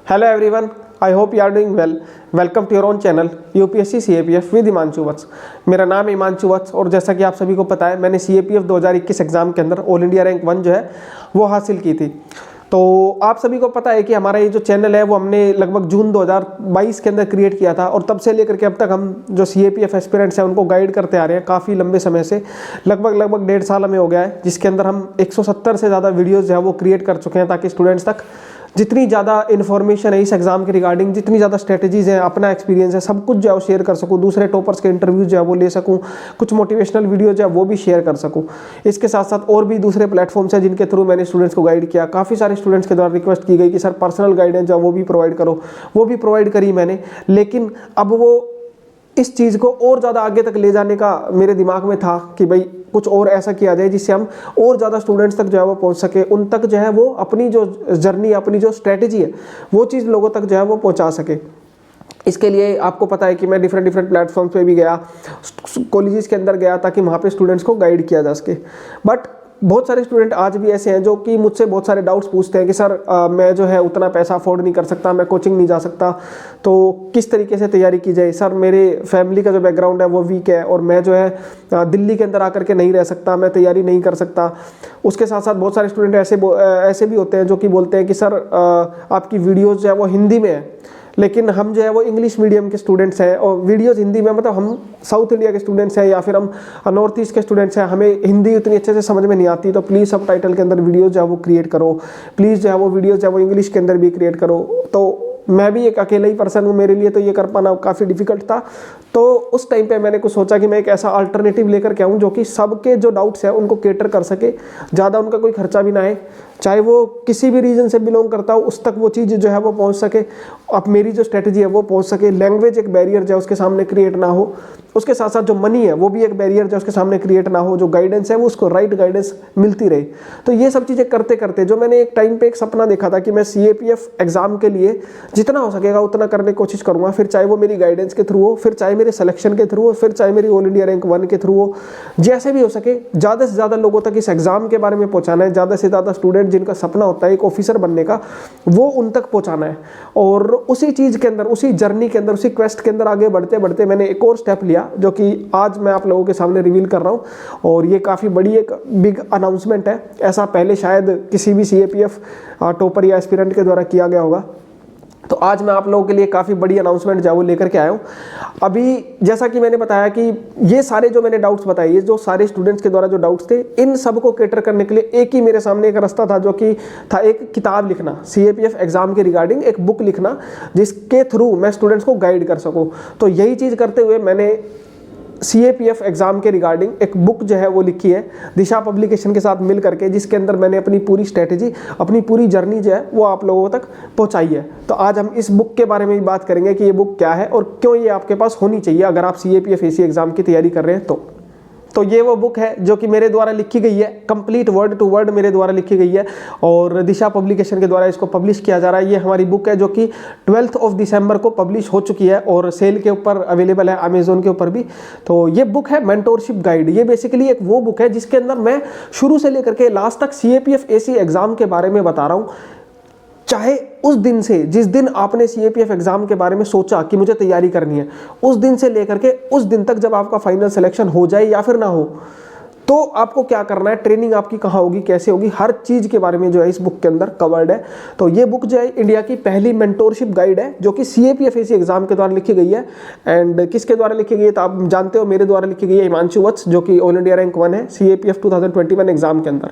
Hello everyone, I hope you are doing well. Welcome to your own channel UPSC CAPF with Himanshu Vats. मेरा नाम है हिमांशु वत्स और जैसा कि आप सभी को पता है, मैंने सीएपीएफ 2021 एग्जाम के अंदर ऑल इंडिया रैंक 1 जो है वो हासिल की थी। तो आप सभी को पता है कि हमारा ये जो चैनल है वो हमने लगभग जून 2022 के अंदर क्रिएट किया था और तब से लेकर के अब तक हम जो सीएपीएफ एस्पिरेंट्स हैं उनको गाइड करते आ रहे हैं काफ़ी लंबे समय से। लगभग 1.5 साल हमें हो गया है, जिसके अंदर हम 170 से ज़्यादा वीडियोज़ जो है वो क्रिएट कर चुके हैं, ताकि स्टूडेंट्स तक जितनी ज़्यादा इन्फॉर्मेशन है इस एग्जाम के रिगार्डिंग, जितनी ज़्यादा स्ट्रेटजीज़ हैं, अपना एक्सपीरियंस है, सब कुछ जो है वो शेयर कर सकूँ, दूसरे टॉपर्स के इंटरव्यूज जो है वो ले सकूँ, कुछ मोटिवेशनल वीडियो जो है वो भी शेयर कर सकूँ। इसके साथ साथ और भी दूसरे प्लेटफॉर्म्स हैं जिनके थ्रू मैंने स्टूडेंट्स को गाइड किया। काफ़ी सारे स्टूडेंट्स के द्वारा रिक्वेस्ट की गई कि सर पर्सनल गाइडेंस जो है वो भी प्रोवाइड करो, वो भी प्रोवाइड करी मैंने। लेकिन अब वो इस चीज़ को और ज़्यादा आगे तक ले जाने का मेरे दिमाग में था कि भाई कुछ और ऐसा किया जाए जिससे हम और ज़्यादा स्टूडेंट्स तक जो है वो पहुंच सके, उन तक जो है वो अपनी जो जर्नी, अपनी जो स्ट्रेटजी है वो चीज़ लोगों तक जो है वो पहुंचा सके। इसके लिए आपको पता है कि मैं डिफरेंट प्लेटफॉर्म्स पे भी गया, कॉलेजेस के अंदर गया, ताकि वहाँ पे स्टूडेंट्स को गाइड किया जा सके। बट बहुत सारे स्टूडेंट आज भी ऐसे हैं जो कि मुझसे बहुत सारे डाउट्स पूछते हैं कि सर मैं जो है उतना पैसा अफोर्ड नहीं कर सकता, मैं कोचिंग नहीं जा सकता, तो किस तरीके से तैयारी की जाए। सर मेरे फैमिली का जो बैकग्राउंड है वो वीक है और मैं जो है दिल्ली के अंदर आकर के नहीं रह सकता, मैं तैयारी नहीं कर सकता। उसके साथ साथ बहुत सारे स्टूडेंट ऐसे भी होते हैं जो कि बोलते हैं कि सर आपकी वीडियोज़ जो है वो हिंदी में है, लेकिन हम जो है वो इंग्लिश मीडियम के स्टूडेंट्स हैं और वीडियोज़ हिंदी में, मतलब हम साउथ इंडिया के स्टूडेंट्स हैं या फिर हम नॉर्थ ईस्ट के स्टूडेंट्स हैं, हमें हिंदी उतनी अच्छे से समझ में नहीं आती, तो प्लीज़ सब टाइटल के अंदर वीडियोज़ जो है वो क्रिएट करो, प्लीज़ जो है वो वीडियोज़ जो है वो इंग्लिश के अंदर भी क्रिएट करो। तो मैं भी एक अकेला ही पर्सन हूँ, मेरे लिए तो ये कर पाना काफ़ी डिफिकल्ट था। तो उस टाइम पे मैंने कुछ सोचा कि मैं एक ऐसा अल्टरनेटिव लेकर के आऊँ जो कि सबके जो डाउट्स हैं उनको कैटर कर सके, ज़्यादा उनका कोई खर्चा भी ना आए, चाहे वो किसी भी रीजन से बिलोंग करता हो उस तक वो चीज़ जो है वो पहुंच सके, अब मेरी जो स्ट्रेटजी है वो पहुंच सके। लैंग्वेज एक बैरियर जो है उसके सामने क्रिएट ना हो, उसके साथ साथ जो मनी है वो भी एक बैरियर जो उसके सामने क्रिएट ना हो, जो गाइडेंस है वो उसको राइट गाइडेंस मिलती रहे। तो ये सब चीज़ें करते करते जो मैंने एक टाइम पे एक सपना देखा था कि मैं सीएपीएफ एग्जाम के लिए जितना हो सकेगा उतना करने की कोशिश करूँगा, फिर चाहे वो मेरी गाइडेंस के थ्रू हो, फिर चाहे मेरे सिलेक्शन के थ्रू हो, फिर चाहे मेरी ऑल इंडिया रैंक 1 के थ्रू हो, जैसे भी हो सके ज़्यादा से ज़्यादा लोगों तक इस एग्जाम के बारे में पहुँचाना है, ज़्यादा से ज़्यादा स्टूडेंट जिनका सपना होता है एक ऑफिसर बनने का वो उन तक पहुंचाना है। और उसी चीज़ के अंदर, उसी जर्नी के अंदर, उसी क्वेस्ट के अंदर आगे बढ़ते बढ़ते मैंने एक और स्टेप लिया जो कि आज मैं आप लोगों के सामने रिवील कर रहा हूं। और ये काफ़ी बड़ी एक बिग अनाउंसमेंट है, ऐसा पहले शायद किसी भी सीएपीएफ टॉपर या एस्पिरेंट के द्वारा किया गया होगा। तो आज मैं आप लोगों के लिए काफ़ी बड़ी अनाउंसमेंट जो वो लेकर के आया हूँ। अभी जैसा कि मैंने बताया कि ये सारे जो मैंने डाउट्स बताए, ये जो सारे स्टूडेंट्स के द्वारा जो डाउट्स थे, इन सब को कैटर करने के लिए एक ही मेरे सामने एक रास्ता था, जो कि था एक किताब लिखना, सीएपीएफ एग्जाम के रिगार्डिंग एक बुक लिखना जिसके थ्रू मैं स्टूडेंट्स को गाइड कर सकूँ। तो यही चीज़ करते हुए मैंने सीएपीएफ एग्जाम के रिगार्डिंग एक बुक जो है वो लिखी है दिशा पब्लिकेशन के साथ मिल करके, जिसके अंदर मैंने अपनी पूरी स्ट्रेटेजी, अपनी पूरी जर्नी जो है वो आप लोगों तक पहुंचाई है। तो आज हम इस बुक के बारे में भी बात करेंगे कि ये बुक क्या है और क्यों ये आपके पास होनी चाहिए अगर आप सीएपीएफ एसी एग्जाम की तैयारी कर रहे हैं। तो ये वो बुक है जो कि मेरे द्वारा लिखी गई है, कंप्लीट वर्ड टू वर्ड मेरे द्वारा लिखी गई है और दिशा पब्लिकेशन के द्वारा इसको पब्लिश किया जा रहा है। ये हमारी बुक है जो कि 12 दिसंबर को पब्लिश हो चुकी है और सेल के ऊपर अवेलेबल है, अमेजोन के ऊपर भी। तो ये बुक है मेंटोरशिप गाइड। ये बेसिकली एक वो बुक है जिसके अंदर मैं शुरू से लेकर के लास्ट तक सीएपीएफ एसी एग्जाम के बारे में बता रहा हूँ। चाहे उस दिन से, जिस दिन आपने सीएपीएफ एग्जाम के बारे में सोचा कि मुझे तैयारी करनी है, उस दिन से लेकर के उस दिन तक जब आपका फाइनल सिलेक्शन हो जाए या फिर ना हो, तो आपको क्या करना है, ट्रेनिंग आपकी कहाँ होगी, कैसे होगी, हर चीज़ के बारे में जो है इस बुक के अंदर कवर्ड है। तो ये बुक जो है इंडिया की पहली मेंटोरशिप गाइड है जो कि सीएपीएफ एसी एग्जाम के द्वारा लिखी गई है। एंड किसके द्वारा लिखी गई है तो आप जानते हो, मेरे द्वारा लिखी गई है हिमांशु वत्स, जो कि ऑल इंडिया रैंक 1 है सीएपीएफ 2021 एग्जाम के अंदर।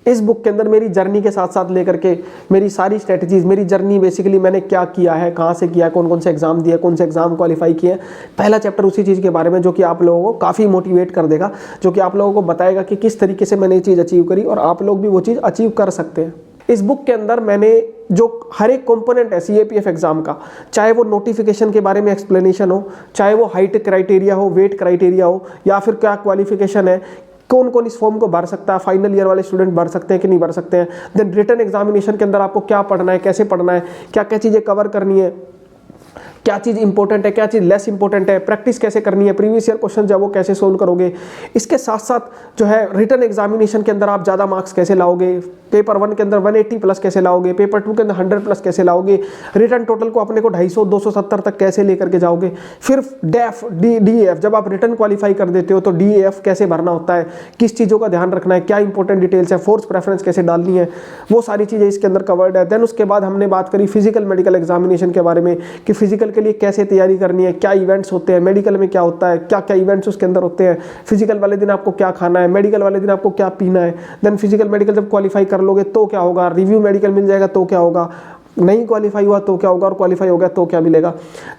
इस बुक के अंदर मेरी जर्नी के साथ साथ लेकर के मेरी सारी स्ट्रेटजीज, मेरी जर्नी बेसिकली मैंने क्या किया है, कहाँ से किया, कौन कौन से एग्जाम दिए, कौन से एग्जाम क्वालिफाई किए, पहला चैप्टर उसी चीज़ के बारे में जो कि आप लोगों को काफ़ी मोटिवेट कर देगा, जो कि आप लोगों को बताएगा कि किस तरीके से मैंने ये चीज़ अचीव करी और आप लोग भी वो चीज़ अचीव कर सकते हैं। इस बुक के अंदर मैंने जो हर एक कंपोनेंट है सीएपीएफ एग्जाम का, चाहे वो नोटिफिकेशन के बारे में एक्सप्लेनेशन हो, चाहे वो हाइट क्राइटेरिया हो, वेट क्राइटेरिया हो, या फिर क्या क्वालिफिकेशन है, कौन कौन इस फॉर्म को भर सकता है, फाइनल ईयर वाले स्टूडेंट भर सकते हैं कि नहीं भर सकते हैं, देन रिटन एग्जामिनेशन के अंदर आपको क्या पढ़ना है, कैसे पढ़ना है, क्या क्या चीज़ें कवर करनी है, क्या चीज़ इंपॉर्टेंट है, क्या चीज़ लेस इंपॉर्टेंट है, प्रैक्टिस कैसे करनी है, प्रीवियस ईयर क्वेश्चन जो है वो कैसे सोल्व करोगे। इसके साथ साथ जो है रिटन एग्जामिनेशन के अंदर आप ज़्यादा मार्क्स कैसे लाओगे, पेपर 1 के अंदर 180 प्लस कैसे लाओगे, पेपर 2 के अंदर 100 प्लस कैसे लाओगे, रिटर्न टोटल को अपने को 250 270 तक कैसे लेकर के जाओगे, फिर डेफ DEF जब आप रिटर्न क्वालिफाई कर देते हो तो DEF कैसे भरना होता है, किस चीज़ों का ध्यान रखना है, क्या इंपॉर्टेंट डिटेल्स है, फोर्स प्रेफरेंस कैसे डालनी है, वो सारी चीज़ें इसके अंदर कवर्ड है। देन उसके बाद हमने बात करी फिजिकल मेडिकल एग्जामिनेशन के बारे में कि फिजिकल के लिए कैसे तैयारी करनी है, क्या इवेंट्स होते हैं, मेडिकल में क्या होता है, क्या क्या इवेंट्स उसके अंदर होते हैं, फिजिकल वाले दिन आपको क्या खाना है, मेडिकल वाले दिन आपको क्या पीना है। देन फिजिकल मेडिकल जब क्वालिफाई कर लोगे तो क्या होगा, रिव्यू मेडिकल मिल जाएगा तो क्या होगा, नहीं क्वालिफाई हुआ तो क्या होगा, और क्वालिफाई हो गया तो क्या मिलेगा।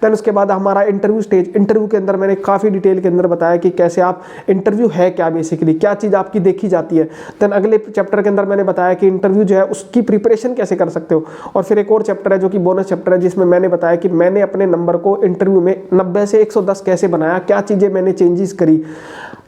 देन उसके बाद हमारा इंटरव्यू स्टेज, इंटरव्यू के अंदर मैंने काफ़ी डिटेल के अंदर बताया कि कैसे आप इंटरव्यू है क्या, बेसिकली क्या चीज़ आपकी देखी जाती है। देन अगले चैप्टर के अंदर मैंने बताया कि इंटरव्यू जो है उसकी प्रिपरेशन कैसे कर सकते हो। और फिर एक और चैप्टर है जो कि बोनस चैप्टर है, जिसमें मैंने बताया कि मैंने अपने नंबर को इंटरव्यू में 90 से 110 कैसे बनाया, क्या चीज़ें मैंने चेंजेस करी।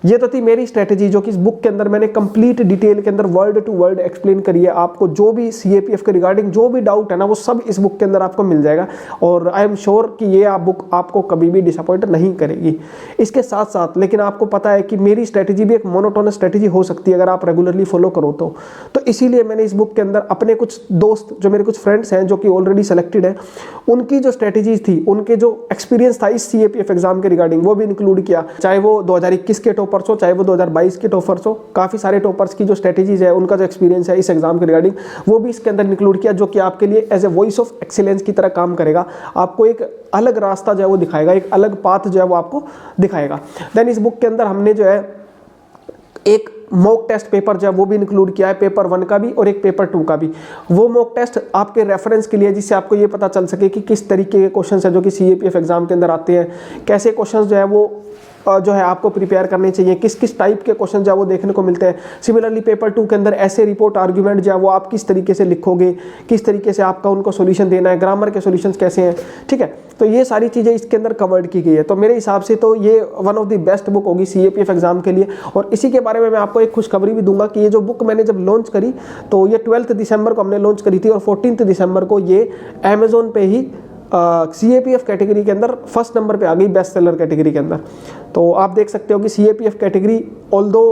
ये तो थी मेरी स्ट्रेटेजी जो कि इस बुक के अंदर मैंने कंप्लीट डिटेल के अंदर वर्ड टू वर्ड एक्सप्लेन करी है। आपको जो भी CAPF के रिगार्डिंग जो भी डाउट है ना, वो सब इस बुक के अंदर आपको मिल जाएगा, और आई एम श्योर कि ये बुक आपको कभी भी डिसअपॉइंट नहीं करेगी। इसके साथ साथ लेकिन आपको पता है कि मेरी स्ट्रेटेजी भी एक मोनोटोनस स्ट्रेटेजी हो सकती है अगर आप रेगुलरली फॉलो करो तो इसीलिए मैंने इस बुक के अंदर अपने कुछ दोस्त, जो मेरे कुछ फ्रेंड्स हैं जो कि ऑलरेडी सेलेक्टेड है, उनकी जो स्ट्रेटेजीज थी, उनके जो एक्सपीरियंस था इस CAPF एग्जाम के रिगार्डिंग, वो भी इंक्लूड किया। चाहे वो 2021 के टॉपर्स हो, चाहे वो 2022 के टॉपर्स हो, काफ़ी सारे टॉपर्स की जो स्ट्रेटेजीज है, उनका जो एक्सपीरियंस है इस एग्जाम के रिगार्डिंग, वो भी इसके अंदर इंक्लूड किया, जो कि आपके लिए as a voice of excellence की तरह काम करेगा। आपको एक अलग रास्ता जो है वो दिखाएगा, एक अलग पाथ जो है वो आपको दिखाएगा। देन इस बुक के अंदर हमने जो है एक मॉक टेस्ट पेपर जो है वो भी इंक्लूड किया है, पेपर 1 का भी और एक पेपर 2 का भी। वो मॉक टेस्ट आपके रेफरेंस के लिए, जिससे आपको ये पता चल सके कि किस तरीके के क्वेश्चंस है जो कि CAPF एग्जाम के अंदर आते हैं, कैसे क्वेश्चंस जो है वो जो है आपको प्रिपेयर करने चाहिए, किस किस टाइप के क्वेश्चन जो है वो देखने को मिलते हैं। सिमिलरली पेपर 2 के अंदर ऐसे रिपोर्ट आर्ग्यूमेंट जो है वो आप किस तरीके से लिखोगे, किस तरीके से आपका उनको सॉल्यूशन देना है, ग्रामर के सॉल्यूशंस कैसे हैं, ठीक है। तो ये सारी चीज़ें इसके अंदर कवर्ड की गई है। तो मेरे हिसाब से तो ये one of the best book होगी CAPF एग्जाम के लिए। और इसी के बारे में मैं आपको एक खुशखबरी भी दूंगा कि ये जो बुक मैंने जब लॉन्च करी तो ये 12 दिसंबर को हमने लॉन्च करी थी, और 14 दिसंबर को ये अमेजोन पे ही CAPF कैटेगरी के अंदर फर्स्ट नंबर पे आ गई, बेस्ट सेलर कैटेगरी के अंदर। तो आप देख सकते हो कि CAPF कैटेगरी ऑल्दो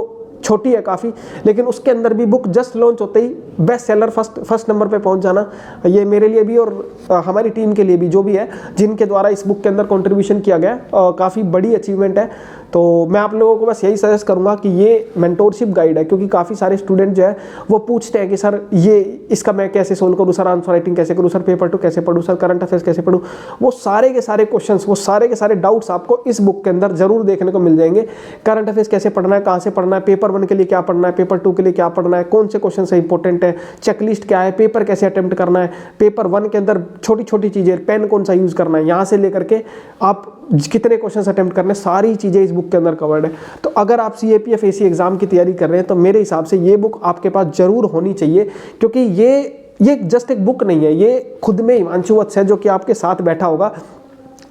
छोटी है काफ़ी, लेकिन उसके अंदर भी बुक जस्ट लॉन्च होते ही बेस्ट सेलर फर्स्ट नंबर पे पहुंच जाना, ये मेरे लिए भी और हमारी टीम के लिए भी, जो भी है जिनके द्वारा इस बुक के अंदर कंट्रीब्यूशन किया गया, काफ़ी बड़ी अचीवमेंट है। तो मैं आप लोगों को बस यही सजेस्ट करूंगा कि ये मेंटोरशिप गाइड है, क्योंकि काफ़ी सारे स्टूडेंट जो है वो पूछते हैं कि सर ये इसका मैं कैसे सोल्व करूँ, सर आंसर राइटिंग कैसे करूँ, सर पेपर 2 कैसे पढ़ूँ, सर करंट अफेयर्स कैसे पढ़ूँ। वो सारे के सारे क्वेश्चंस, वो सारे के सारे डाउट्स आपको इस बुक के अंदर जरूर देखने को मिल जाएंगे। करंट अफेयर्स कैसे पढ़ना है, कहाँ से पढ़ना है, पेपर 1 के लिए क्या पढ़ना है, पेपर 2 के लिए क्या पढ़ना है, कौन से क्वेश्चन से इंपॉर्टेंट है, चेकलिस्ट क्या है, पेपर कैसे अटेम्प्ट करना है, पेपर 1 के अंदर छोटी छोटी चीज़ें, पेन कौन सा यूज़ करना है, यहाँ से लेकर के आप कितने क्वेश्चन अटेम्प्ट करने, सारी चीज़ें इस बुक के अंदर कवर्ड है। तो अगर आप CAPF AC एग्जाम की तैयारी कर रहे हैं तो मेरे हिसाब से ये बुक आपके पास जरूर होनी चाहिए, क्योंकि ये जस्ट एक बुक नहीं है, ये खुद में हिमांशु वत्स है जो कि आपके साथ बैठा होगा।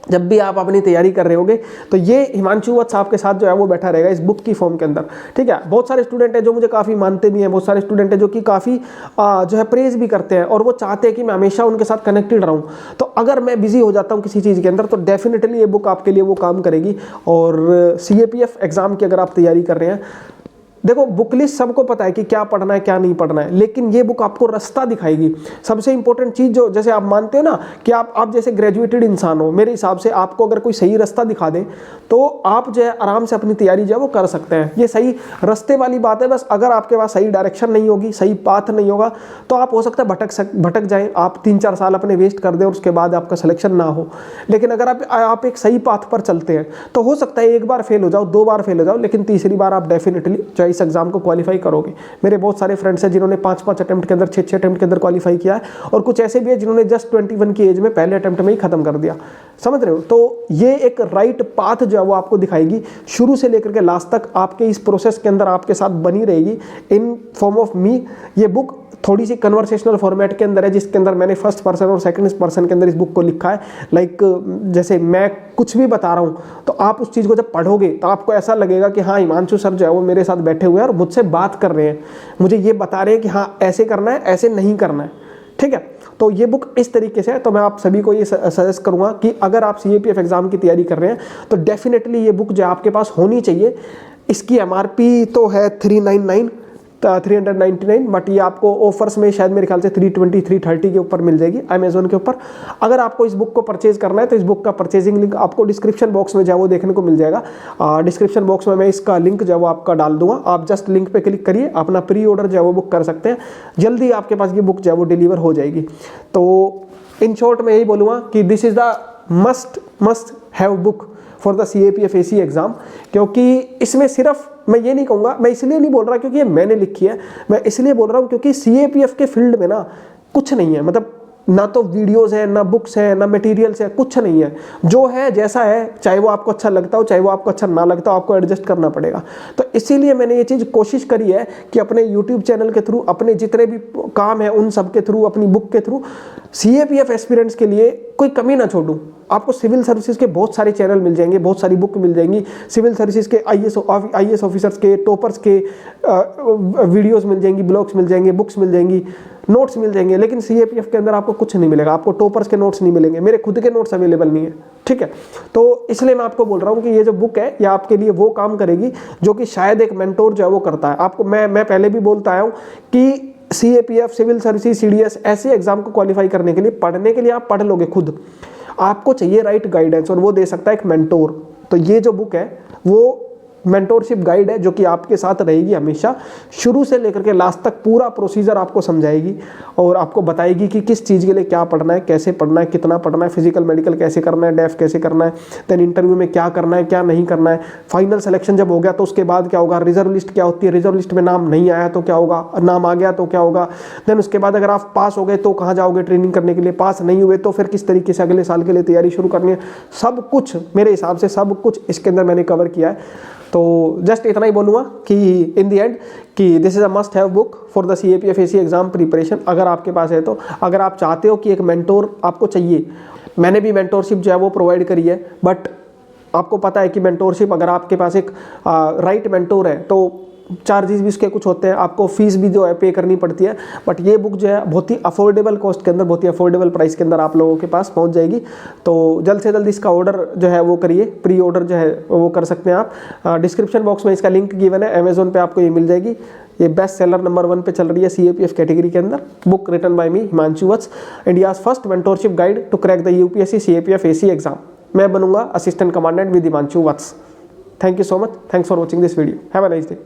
जब भी आप अपनी तैयारी कर रहे होगे तो ये हिमांशु वत्स आपके साथ जो है वो बैठा रहेगा इस बुक की फॉर्म के अंदर, ठीक है। बहुत सारे स्टूडेंट हैं जो मुझे काफ़ी मानते भी हैं, बहुत सारे स्टूडेंट हैं जो कि काफ़ी जो है प्रेज भी करते हैं, और वो चाहते हैं कि मैं हमेशा उनके साथ कनेक्टेड रहूं। तो अगर मैं बिजी हो जाता हूं किसी चीज़ के अंदर तो डेफिनेटली ये बुक आपके लिए वो काम करेगी। और CAPF एग्जाम की अगर आप तैयारी कर रहे हैं, देखो बुक लिस्ट सबको पता है कि क्या पढ़ना है क्या नहीं पढ़ना है, लेकिन ये बुक आपको रास्ता दिखाएगी। सबसे इंपॉर्टेंट चीज़ जो, जैसे आप मानते हो ना कि आप जैसे ग्रेजुएटेड इंसान हो, मेरे हिसाब से आपको अगर कोई सही रास्ता दिखा दे तो आप जो है आराम से अपनी तैयारी जो है वो कर सकते हैं। ये सही रास्ते वाली बात है, बस अगर आपके पास सही डायरेक्शन नहीं होगी, सही पाथ नहीं होगा तो आप हो सकता है भटक जाएँ, आप 3-4 साल अपने वेस्ट कर दें और उसके बाद आपका सिलेक्शन ना हो। लेकिन अगर आप एक सही पाथ पर चलते हैं तो हो सकता है 1 बार फेल हो जाओ, 2 बार फेल हो जाओ, लेकिन तीसरी बार आप डेफिनेटली इस एग्जाम को क्वालिफाई करोगे। मेरे बहुत सारे फ्रेंड्स हैं जिन्होंने 5-5 अटेम्प्ट के अंदर, 6-6 अटेम्प्ट के अंदर क्वालिफाई किया है, और कुछ ऐसे भी है जिन्होंने जस्ट 21 की एज में पहले अटेम्प्ट में ही खत्म कर दिया। समझ रहे हो? तो ये एक राइट पाथ जो है वो आपको दिखाएगी, शुरू से लेकर के लास्ट तक आपके इस प्रोसेस के अंदर आपके साथ बनी रहेगी इन फॉर्म ऑफ मी। ये बुक थोड़ी सी कन्वर्सेशनल फॉर्मेट के अंदर है, जिसके अंदर मैंने फर्स्ट पर्सन और सेकंड पर्सन के अंदर इस बुक को लिखा है। लाइक जैसे मैं कुछ भी बता रहा हूँ तो आप उस चीज़ को जब पढ़ोगे तो आपको ऐसा लगेगा कि हाँ हिमांशु सर जो है वो मेरे साथ बैठे हुए हैं और मुझसे बात कर रहे हैं, मुझे ये बता रहे हैं कि हाँ ऐसे करना है, ऐसे नहीं करना है, ठीक है। तो ये बुक इस तरीके से है। तो मैं आप सभी को ये सजेस्ट करूँगा कि अगर आप CAPF एग्जाम की तैयारी कर रहे हैं तो डेफिनेटली ये बुक जो आपके पास होनी चाहिए। इसकी MRP तो है 399, 399, बट ये आपको ऑफर्स में शायद मेरे ख्याल से 320 330 के ऊपर मिल जाएगी अमेजोन के ऊपर। अगर आपको इस बुक को परचेज करना है तो इस बुक का परचेजिंग लिंक आपको डिस्क्रिप्शन बॉक्स में जो है वो देखने को मिल जाएगा। डिस्क्रिप्शन बॉक्स में मैं इसका लिंक जो है वो आपका डाल दूंगा, आप जस्ट लिंक पे क्लिक करिए, अपना प्री ऑर्डर जो है वो बुक कर सकते हैं, जल्दी आपके पास ये बुक जो है वो डिलीवर हो जाएगी। तो इन शॉर्ट मैं यही बोलूँगा कि this is the must have book for the CAPF AC exam, क्योंकि इसमें सिर्फ मैं ये नहीं कहूँगा, मैं इसलिए नहीं बोल रहा क्योंकि ये मैंने लिखी है, मैं इसलिए बोल रहा हूँ क्योंकि CAPF के फील्ड में ना कुछ नहीं है, मतलब ना तो वीडियोस है, ना बुक्स है, ना मटेरियल्स है, कुछ नहीं है। जो है जैसा है, चाहे वो आपको अच्छा लगता हो, चाहे वो आपको अच्छा ना लगता हो, आपको एडजस्ट करना पड़ेगा। तो इसीलिए मैंने ये चीज़ कोशिश करी है कि अपने यूट्यूब चैनल के थ्रू, अपने जितने भी काम है उन सब के थ्रू, अपनी बुक के थ्रू CAPF एस्पिरेंट्स के लिए कोई कमी ना छोड़ूं। आपको सिविल सर्विसेज के बहुत सारे चैनल मिल जाएंगे, बहुत सारी बुक मिल जाएंगी, सिविल सर्विसेज के IAS ऑफिसर्स के, टॉपर्स के वीडियोस मिल जाएंगी, ब्लॉग्स मिल जाएंगे, बुक्स मिल जाएंगी, नोट्स मिल जाएंगे। लेकिन CAPF के अंदर आपको कुछ नहीं मिलेगा, आपको टॉपर्स के नोट्स नहीं मिलेंगे, मेरे खुद के नोट्स अवेलेबल नहीं है, ठीक है। तो इसलिए मैं आपको बोल रहा हूँ कि ये जो बुक है ये आपके लिए वो काम करेगी जो कि शायद एक मेंटोर जो है वो करता है। आपको मैं पहले भी बोलता आया हूँ कि CAPF, सिविल सर्विसेज, CDS ऐसे एग्जाम को क्वालिफाई करने के लिए, पढ़ने के लिए आप पढ़ लोगे खुद, आपको चाहिए राइट गाइडेंस, और वो दे सकता है एक मेंटोर। तो ये जो बुक है वो मेंटोरशिप गाइड है जो कि आपके साथ रहेगी हमेशा, शुरू से लेकर के लास्ट तक पूरा प्रोसीजर आपको समझाएगी और आपको बताएगी कि किस चीज़ के लिए क्या पढ़ना है, कैसे पढ़ना है, कितना पढ़ना है, फिजिकल मेडिकल कैसे करना है, डेफ कैसे करना है, देन इंटरव्यू में क्या करना है, क्या नहीं करना है, फाइनल सिलेक्शन जब हो गया तो उसके बाद क्या होगा, रिजर्व लिस्ट क्या होती है, रिजर्व लिस्ट में नाम नहीं आया तो क्या होगा, नाम आ गया तो क्या होगा, देन उसके बाद अगर आप पास हो गए तो कहाँ जाओगे ट्रेनिंग करने के लिए, पास नहीं हुए तो फिर किस तरीके से अगले साल के लिए तैयारी शुरू करनी है, सब कुछ मेरे हिसाब से सब कुछ इसके अंदर मैंने कवर किया है। तो जस्ट इतना ही बोलूँगा कि इन दी एंड कि this is a must have book for the CAPF AC exam preparation, अगर आपके पास है तो। अगर आप चाहते हो कि एक मेंटोर आपको चाहिए, मैंने भी मेंटोरशिप जो है वो प्रोवाइड करी है, बट आपको पता है कि मेंटोरशिप अगर आपके पास एक राइट मेंटोर है तो चार्जेस भी उसके कुछ होते हैं, आपको फीस भी जो है पे करनी पड़ती है। बट ये बुक जो है बहुत ही अफोर्डेबल कॉस्ट के अंदर, बहुत ही अफोर्डेबल प्राइस के अंदर आप लोगों के पास पहुंच जाएगी। तो जल्द से जल्द इसका ऑर्डर जो है वो करिए, प्री ऑर्डर जो है वो कर सकते हैं आप। डिस्क्रिप्शन बॉक्स में इसका लिंक गिवन है, अमेजोन पे आपको ये मिल जाएगी। ये बेस्ट सेलर नंबर 1 पे चल रही है CAPF कैटेगरी के अंदर। Book written by me Himanshu Vats, India's first mentorship guide to crack the UPSC CAPF AC exam. मैं बनूंगा assistant commandant with Himanshu Vats. Thank you so much, thanks for watching this video, have a nice day.